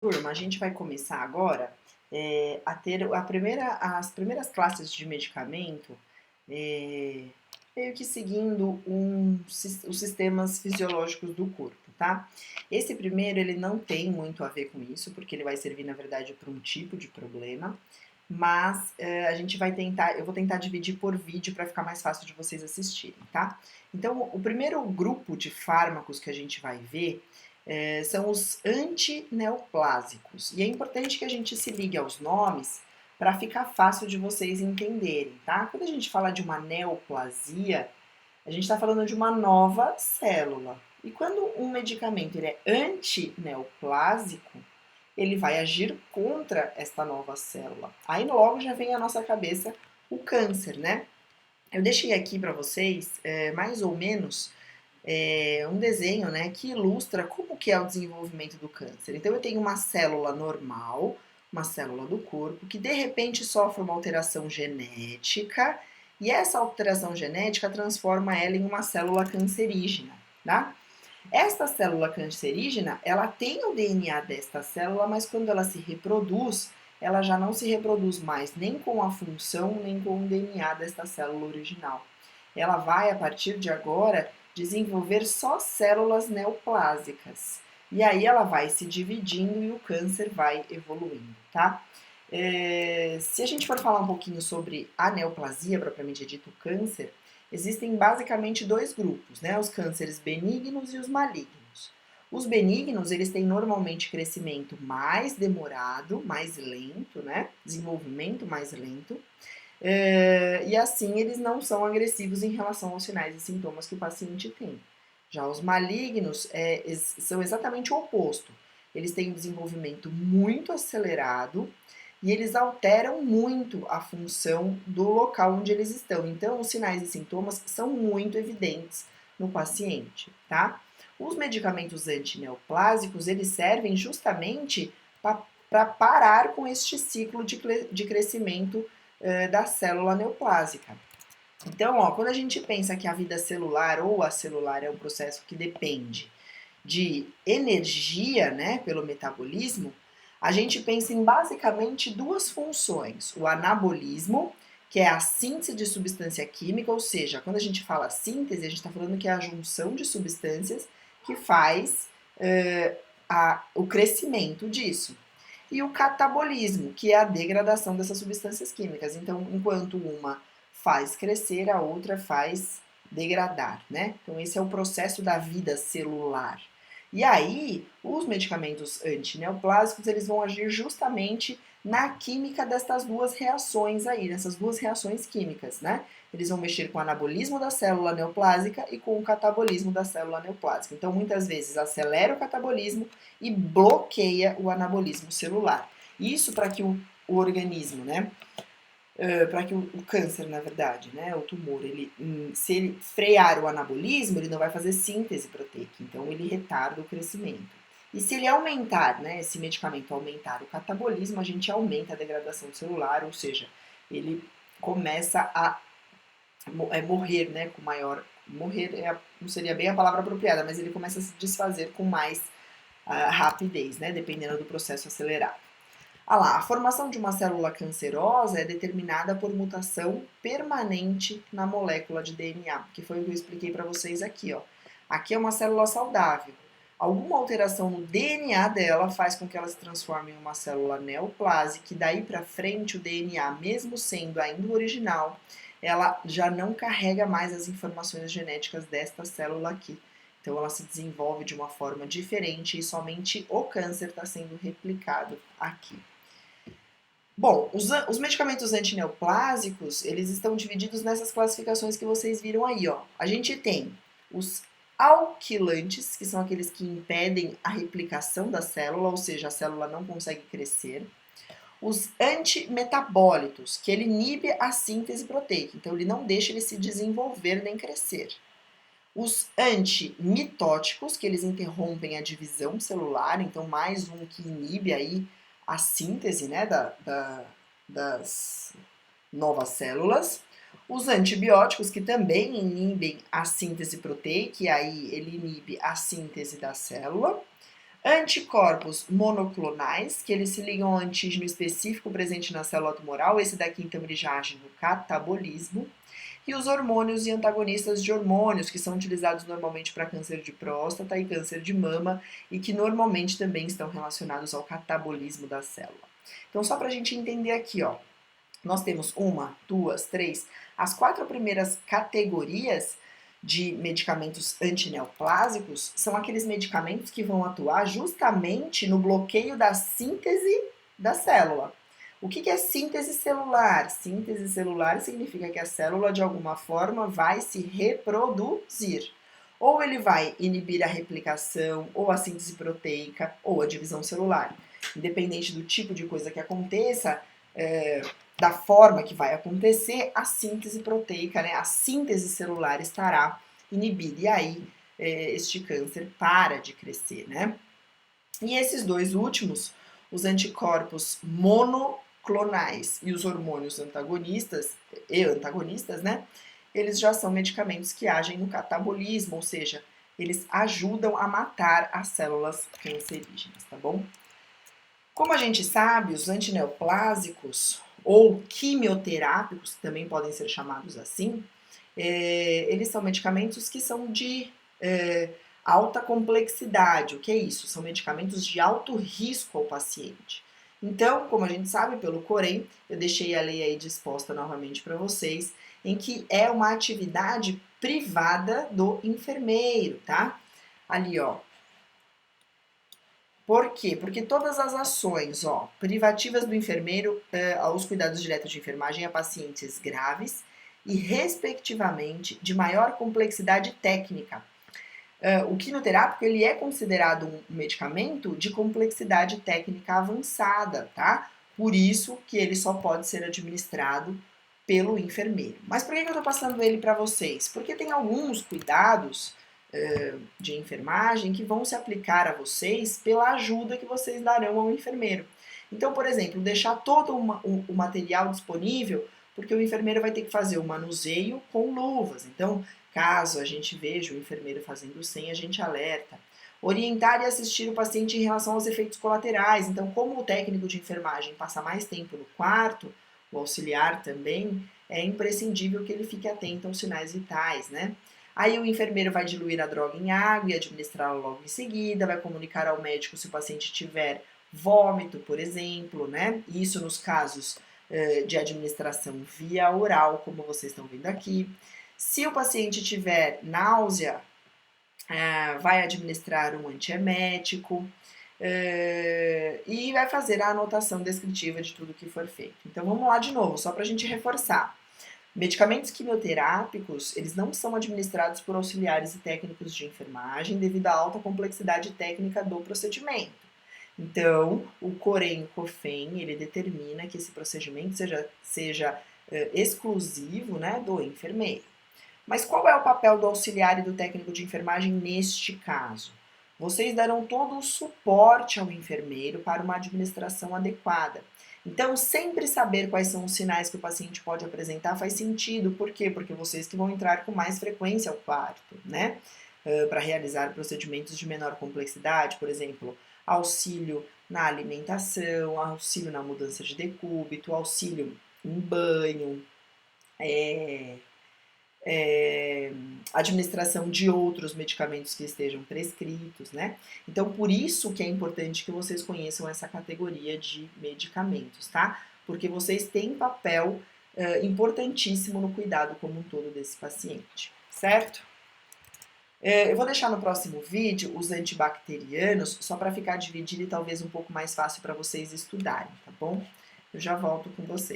Turma, a gente vai começar agora a ter as primeiras classes de medicamento, é, meio que seguindo os sistemas fisiológicos do corpo, tá? Esse primeiro, ele não tem muito a ver com isso, porque ele vai servir, na verdade, para um tipo de problema, mas a gente vai tentar, eu vou tentar dividir por vídeo para ficar mais fácil de vocês assistirem, tá? Então, o primeiro grupo de fármacos que a gente vai ver são os antineoplásicos. E é importante que a gente se ligue aos nomes para ficar fácil de vocês entenderem, tá? Quando a gente fala de uma neoplasia, a gente está falando de uma nova célula. E quando um medicamento ele é antineoplásico, ele vai agir contra esta nova célula. Aí logo já vem à nossa cabeça o câncer, né? Eu deixei aqui para vocês, mais ou menos, um desenho, né, que ilustra como que é o desenvolvimento do câncer. Então eu tenho uma célula normal, uma célula do corpo, que de repente sofre uma alteração genética, e essa alteração genética transforma ela em uma célula cancerígena, tá? Esta célula cancerígena, ela tem o DNA desta célula, mas quando ela se reproduz, ela já não se reproduz mais nem com a função, nem com o DNA desta célula original. Ela vai, a partir de agora, desenvolver só células neoplásicas. E aí ela vai se dividindo e o câncer vai evoluindo, tá? Se a gente for falar um pouquinho sobre a neoplasia, propriamente dito, o câncer, existem basicamente dois grupos, né? Os cânceres benignos e os malignos. Os benignos, eles têm normalmente crescimento mais demorado, mais lento, né? Desenvolvimento mais lento. E assim eles não são agressivos em relação aos sinais e sintomas que o paciente tem. Já os malignos são exatamente o oposto. Eles têm um desenvolvimento muito acelerado e eles alteram muito a função do local onde eles estão. Então, os sinais e sintomas são muito evidentes no paciente, tá? Os medicamentos antineoplásicos, eles servem justamente para parar com este ciclo de crescimento da célula neoplásica. Então, ó, quando a gente pensa que a vida celular ou acelular é um processo que depende de energia, né, pelo metabolismo, a gente pensa em basicamente duas funções: o anabolismo, que é a síntese de substância química, ou seja, quando a gente fala síntese, a gente está falando que é a junção de substâncias que faz o crescimento disso. E o catabolismo, que é a degradação dessas substâncias químicas. Então, enquanto uma faz crescer, a outra faz degradar, né? Então, esse é o processo da vida celular. E aí, os medicamentos antineoplásicos, eles vão agir justamente na química destas duas reações aí, nessas duas reações químicas, né? Eles vão mexer com o anabolismo da célula neoplásica e com o catabolismo da célula neoplásica. Então, muitas vezes, acelera o catabolismo e bloqueia o anabolismo celular. Isso para que o organismo, né? Para que o câncer, na verdade, né, o tumor, se ele frear o anabolismo, ele não vai fazer síntese proteica, então ele retarda o crescimento. E se ele aumentar, né, esse medicamento aumentar o catabolismo, a gente aumenta a degradação celular, ou seja, ele começa a morrer, né, com maior... Morrer não seria bem a palavra apropriada, mas ele começa a se desfazer com mais rapidez, né, dependendo do processo acelerado. A formação de uma célula cancerosa é determinada por mutação permanente na molécula de DNA, que foi o que eu expliquei para vocês aqui, ó. Aqui é uma célula saudável. Alguma alteração no DNA dela faz com que ela se transforme em uma célula neoplásica, e daí para frente o DNA, mesmo sendo ainda o original, ela já não carrega mais as informações genéticas desta célula aqui. Então ela se desenvolve de uma forma diferente e somente o câncer está sendo replicado aqui. Bom, os medicamentos antineoplásicos, eles estão divididos nessas classificações que vocês viram aí, ó. A gente tem os alquilantes, que são aqueles que impedem a replicação da célula, ou seja, a célula não consegue crescer. Os antimetabólitos, que ele inibe a síntese proteica, então ele não deixa ele se desenvolver nem crescer. Os antimitóticos, que eles interrompem a divisão celular, então mais um que inibe aí a síntese, né, das novas células. Os antibióticos, que também inibem a síntese proteica, e aí ele inibe a síntese da célula. Anticorpos monoclonais, que eles se ligam ao antígeno específico presente na célula tumoral, esse daqui então ele já age no catabolismo. E os hormônios e antagonistas de hormônios, que são utilizados normalmente para câncer de próstata e câncer de mama, e que normalmente também estão relacionados ao catabolismo da célula. Então, só para a gente entender aqui, ó, nós temos uma, duas, três, as 4 primeiras categorias de medicamentos antineoplásicos são aqueles medicamentos que vão atuar justamente no bloqueio da síntese da célula. O que é síntese celular? Síntese celular significa que a célula, de alguma forma, vai se reproduzir. Ou ele vai inibir a replicação, ou a síntese proteica, ou a divisão celular. Independente do tipo de coisa que aconteça, da forma que vai acontecer, a síntese proteica, né, a síntese celular estará inibida. E aí, este câncer para de crescer, né? E esses dois últimos, os anticorpos monoclonais e os hormônios antagonistas, né? Eles já são medicamentos que agem no catabolismo, ou seja, eles ajudam a matar as células cancerígenas, tá bom? Como a gente sabe, os antineoplásicos ou quimioterápicos, que também podem ser chamados assim, eles são medicamentos que são de alta complexidade. O que é isso? São medicamentos de alto risco ao paciente. Então, como a gente sabe pelo Corém, eu deixei a lei aí disposta novamente para vocês, em que é uma atividade privada do enfermeiro, tá? Ali, ó. Por quê? Porque todas as ações, ó, privativas do enfermeiro aos cuidados diretos de enfermagem a pacientes graves e, respectivamente, de maior complexidade técnica. O quimioterápico, ele é considerado um medicamento de complexidade técnica avançada, tá? Por isso que ele só pode ser administrado pelo enfermeiro. Mas por que eu tô passando ele para vocês? Porque tem alguns cuidados de enfermagem que vão se aplicar a vocês pela ajuda que vocês darão ao enfermeiro. Então, por exemplo, deixar todo o material disponível, porque o enfermeiro vai ter que fazer o manuseio com luvas. Então, caso a gente veja o enfermeiro fazendo sem, a gente alerta. Orientar e assistir o paciente em relação aos efeitos colaterais. Então, como o técnico de enfermagem passa mais tempo no quarto, o auxiliar também, é imprescindível que ele fique atento aos sinais vitais, né? Aí o enfermeiro vai diluir a droga em água e administrá-la logo em seguida, vai comunicar ao médico se o paciente tiver vômito, por exemplo, né? Isso nos casos de administração via oral, como vocês estão vendo aqui. Se o paciente tiver náusea, vai administrar um antiemético e vai fazer a anotação descritiva de tudo que for feito. Então vamos lá de novo, só para a gente reforçar. Medicamentos quimioterápicos, eles não são administrados por auxiliares e técnicos de enfermagem devido à alta complexidade técnica do procedimento. Então, o Corém, o COFEN, ele determina que esse procedimento seja exclusivo, né, do enfermeiro. Mas qual é o papel do auxiliar e do técnico de enfermagem neste caso? Vocês darão todo o suporte ao enfermeiro para uma administração adequada. Então, sempre saber quais são os sinais que o paciente pode apresentar faz sentido. Por quê? Porque vocês que vão entrar com mais frequência ao quarto, né? Para realizar procedimentos de menor complexidade, por exemplo, auxílio na alimentação, auxílio na mudança de decúbito, auxílio em banho, administração de outros medicamentos que estejam prescritos, né? Então, por isso que é importante que vocês conheçam essa categoria de medicamentos, tá? Porque vocês têm papel importantíssimo no cuidado como um todo desse paciente, certo? Eu vou deixar no próximo vídeo os antibacterianos, só para ficar dividido e talvez um pouco mais fácil para vocês estudarem, tá bom? Eu já volto com vocês.